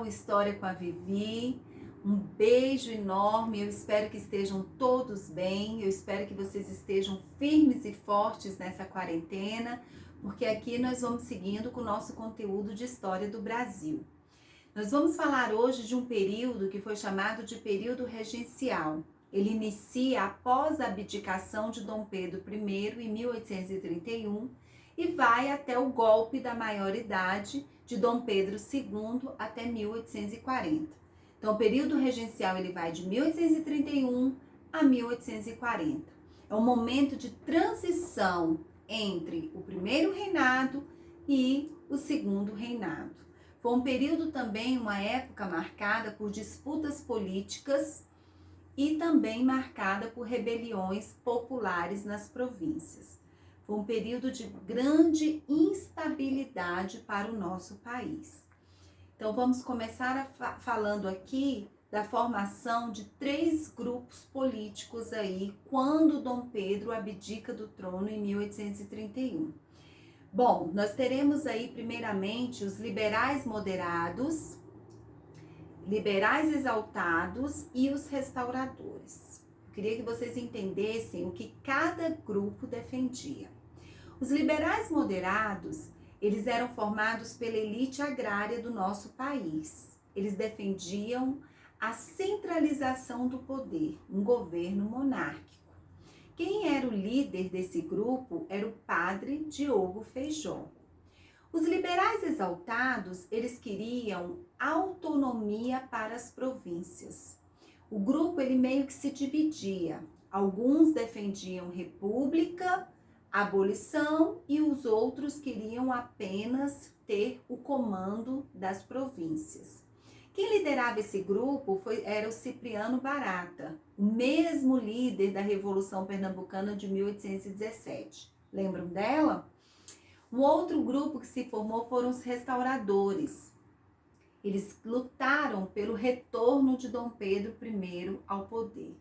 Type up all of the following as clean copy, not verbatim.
canal História com a Vivi. Um beijo enorme, eu espero que estejam todos bem, eu espero que vocês estejam firmes e fortes nessa quarentena, porque aqui nós vamos seguindo com o nosso conteúdo de História do Brasil. Nós vamos falar hoje de um período que foi chamado de período regencial. Ele inicia após a abdicação de Dom Pedro I em 1831 e vai até o golpe da maioridade de Dom Pedro II até 1840. Então, o período regencial ele vai de 1831 a 1840. É um momento de transição entre o primeiro reinado e o segundo reinado. Foi um período também, uma época marcada por disputas políticas e também marcada por rebeliões populares nas províncias. Foi um período de grande instabilidade para o nosso país. Então, vamos começar falando aqui da formação de 3 grupos políticos aí, quando Dom Pedro abdica do trono em 1831. Bom, nós teremos aí primeiramente os liberais moderados, liberais exaltados e os restauradores. Eu queria que vocês entendessem o que cada grupo defendia. Os liberais moderados, eles eram formados pela elite agrária do nosso país. Eles defendiam a centralização do poder, um governo monárquico. Quem era o líder desse grupo era o padre Diogo Feijó. Os liberais exaltados, eles queriam autonomia para as províncias. O grupo, ele meio que se dividia. Alguns defendiam república, abolição, e os outros queriam apenas ter o comando das províncias. Quem liderava esse grupo era o Cipriano Barata, o mesmo líder da Revolução Pernambucana de 1817. Lembram dela? Um outro grupo que se formou foram os restauradores. Eles lutaram pelo retorno de Dom Pedro I ao poder.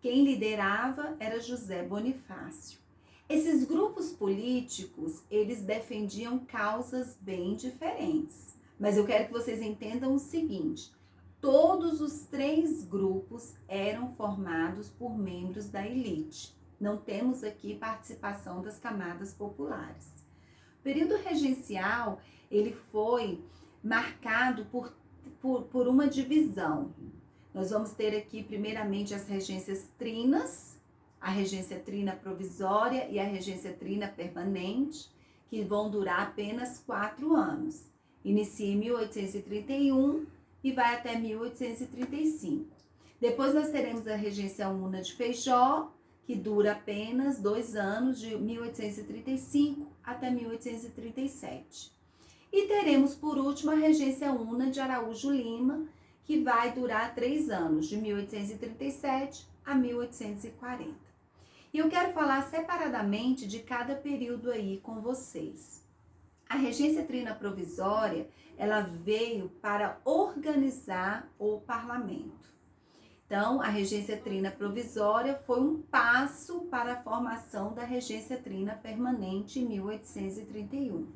Quem liderava era José Bonifácio. Esses grupos políticos, eles defendiam causas bem diferentes. Mas eu quero que vocês entendam o seguinte: todos os 3 grupos eram formados por membros da elite. Não temos aqui participação das camadas populares. O período regencial, ele foi marcado por uma divisão. Nós vamos ter aqui, primeiramente, as regências trinas, a regência trina provisória e a regência trina permanente, que vão durar apenas 4 anos. Inicia em 1831 e vai até 1835. Depois nós teremos a regência una de Feijó, que dura apenas 2 anos, de 1835 até 1837. E teremos, por último, a regência una de Araújo Lima, que vai durar 3 anos, de 1837 a 1840. E eu quero falar separadamente de cada período aí com vocês. A regência trina provisória, ela veio para organizar o parlamento. Então, a regência trina provisória foi um passo para a formação da regência trina permanente em 1831.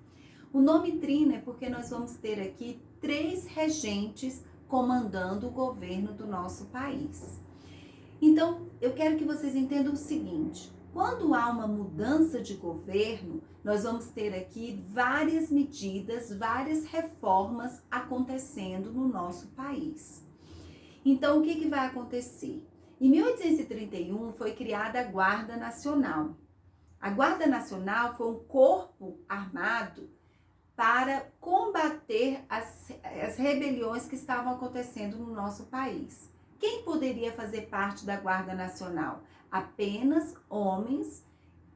O nome trina é porque nós vamos ter aqui 3 regentes comandando o governo do nosso país. Então, eu quero que vocês entendam o seguinte: quando há uma mudança de governo, nós vamos ter aqui várias medidas, várias reformas acontecendo no nosso país. Então, o que vai acontecer? Em 1831 foi criada a Guarda Nacional. A Guarda Nacional foi um corpo armado para combater as rebeliões que estavam acontecendo no nosso país. Quem poderia fazer parte da Guarda Nacional? Apenas homens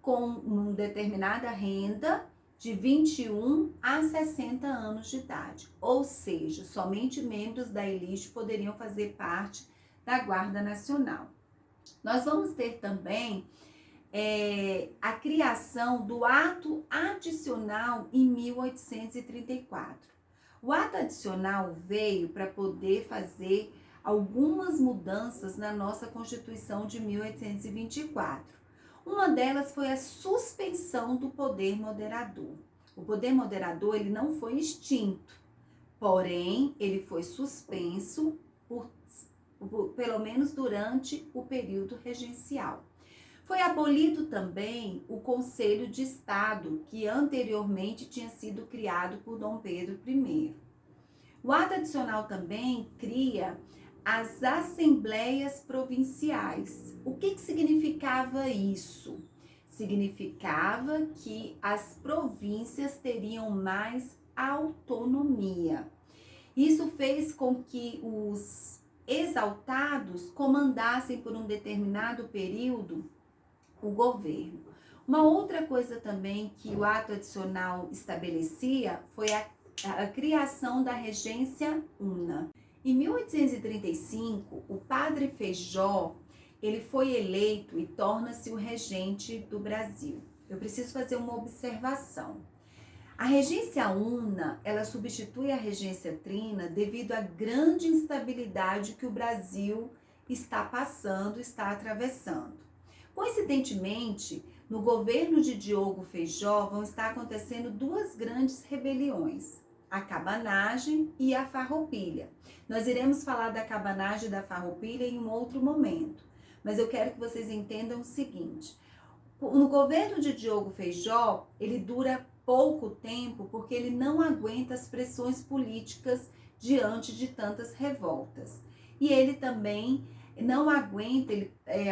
com uma determinada renda de 21 a 60 anos de idade. Ou seja, somente membros da elite poderiam fazer parte da Guarda Nacional. Nós vamos ter também a criação do ato adicional em 1834. O ato adicional veio para poder fazer algumas mudanças na nossa Constituição de 1824. Uma delas foi a suspensão do poder moderador. O poder moderador, ele não foi extinto, Porém, ele foi suspenso pelo menos durante o período regencial. Foi abolido também o Conselho de Estado, que anteriormente tinha sido criado por Dom Pedro I. O ato adicional também cria as assembleias provinciais. O que significava isso? Significava que as províncias teriam mais autonomia. Isso fez com que os exaltados comandassem por um determinado período o governo. Uma outra coisa também que o ato adicional estabelecia foi a criação da regência una. Em 1835, o padre Feijó, ele foi eleito e torna-se o regente do Brasil. Eu preciso fazer uma observação. A regência una, ela substitui a regência trina devido à grande instabilidade que o Brasil está passando, está atravessando. Coincidentemente, no governo de Diogo Feijó vão estar acontecendo duas grandes rebeliões, a cabanagem e a farroupilha. Nós iremos falar da cabanagem e da farroupilha em um outro momento, mas eu quero que vocês entendam o seguinte: no governo de Diogo Feijó, ele dura pouco tempo porque ele não aguenta as pressões políticas diante de tantas revoltas. E ele também não aguenta,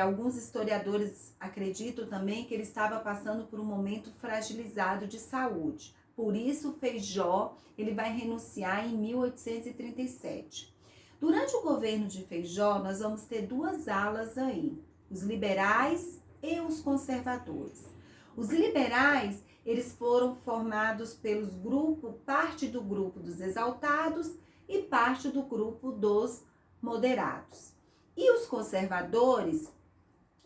alguns historiadores acreditam também que ele estava passando por um momento fragilizado de saúde. Por isso, Feijó, ele vai renunciar em 1837. Durante o governo de Feijó, nós vamos ter duas alas aí, os liberais e os conservadores. Os liberais, eles foram formados pelos grupos, parte do grupo dos exaltados e parte do grupo dos moderados. E os conservadores,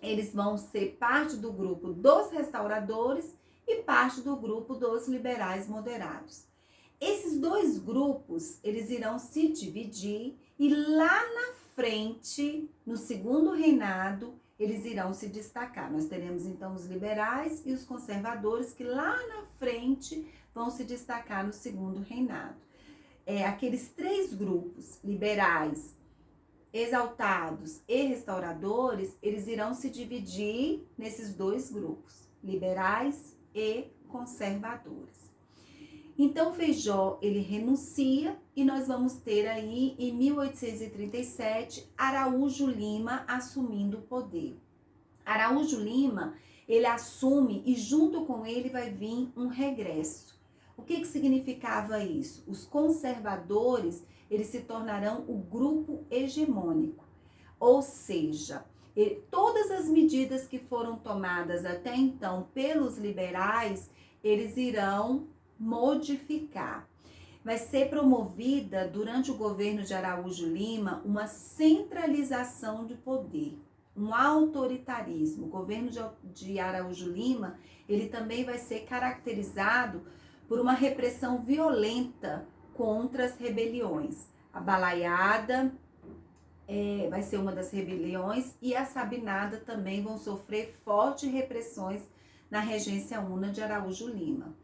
eles vão ser parte do grupo dos restauradores e parte do grupo dos liberais moderados. Esses dois grupos, eles irão se dividir e lá na frente, no segundo reinado, eles irão se destacar. Nós teremos então os liberais e os conservadores que lá na frente vão se destacar no segundo reinado. Aqueles três grupos, liberais, exaltados e restauradores, eles irão se dividir nesses dois grupos, liberais e conservadores. Então Feijó, ele renuncia e nós vamos ter aí em 1837 Araújo Lima assumindo o poder. Araújo Lima, ele assume e junto com ele vai vir um regresso. O que significava isso? Os conservadores, eles se tornarão o grupo hegemônico, ou seja, todas as medidas que foram tomadas até então pelos liberais, eles irão modificar. Vai ser promovida durante o governo de Araújo Lima uma centralização de poder, um autoritarismo. O governo de Araújo Lima, ele também vai ser caracterizado por uma repressão violenta contra as rebeliões. A Balaiada vai ser uma das rebeliões e a Sabinada também vão sofrer fortes repressões na regência una de Araújo Lima.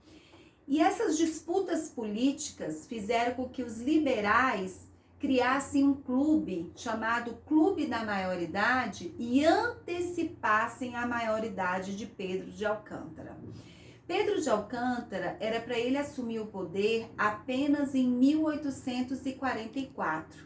E essas disputas políticas fizeram com que os liberais criassem um clube chamado Clube da Maioridade e antecipassem a maioridade de Pedro de Alcântara. Pedro de Alcântara era para ele assumir o poder apenas em 1844.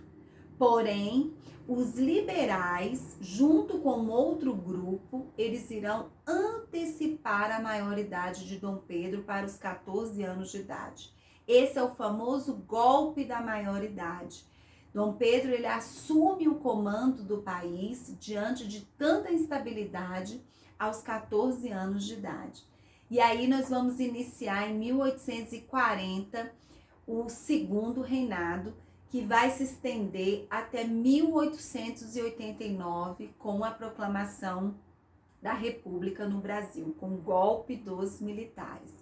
Porém, os liberais, junto com outro grupo, eles irão antecipar a maioridade de Dom Pedro para os 14 anos de idade. Esse é o famoso golpe da maioridade. Dom Pedro, ele assume o comando do país diante de tanta instabilidade aos 14 anos de idade. E aí nós vamos iniciar em 1840 o segundo reinado, que vai se estender até 1889 com a proclamação da República no Brasil, com o golpe dos militares.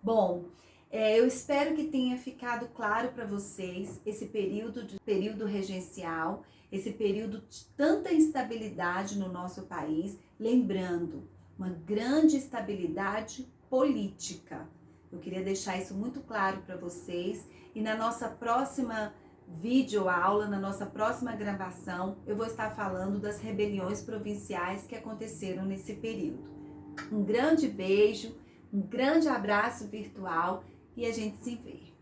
Bom, eu espero que tenha ficado claro para vocês esse período regencial, esse período de tanta instabilidade no nosso país, lembrando, uma grande estabilidade política, Eu queria deixar isso muito claro para vocês e na nossa próxima videoaula, na nossa próxima gravação, eu vou estar falando das rebeliões provinciais que aconteceram nesse período. Um grande beijo, um grande abraço virtual e a gente se vê.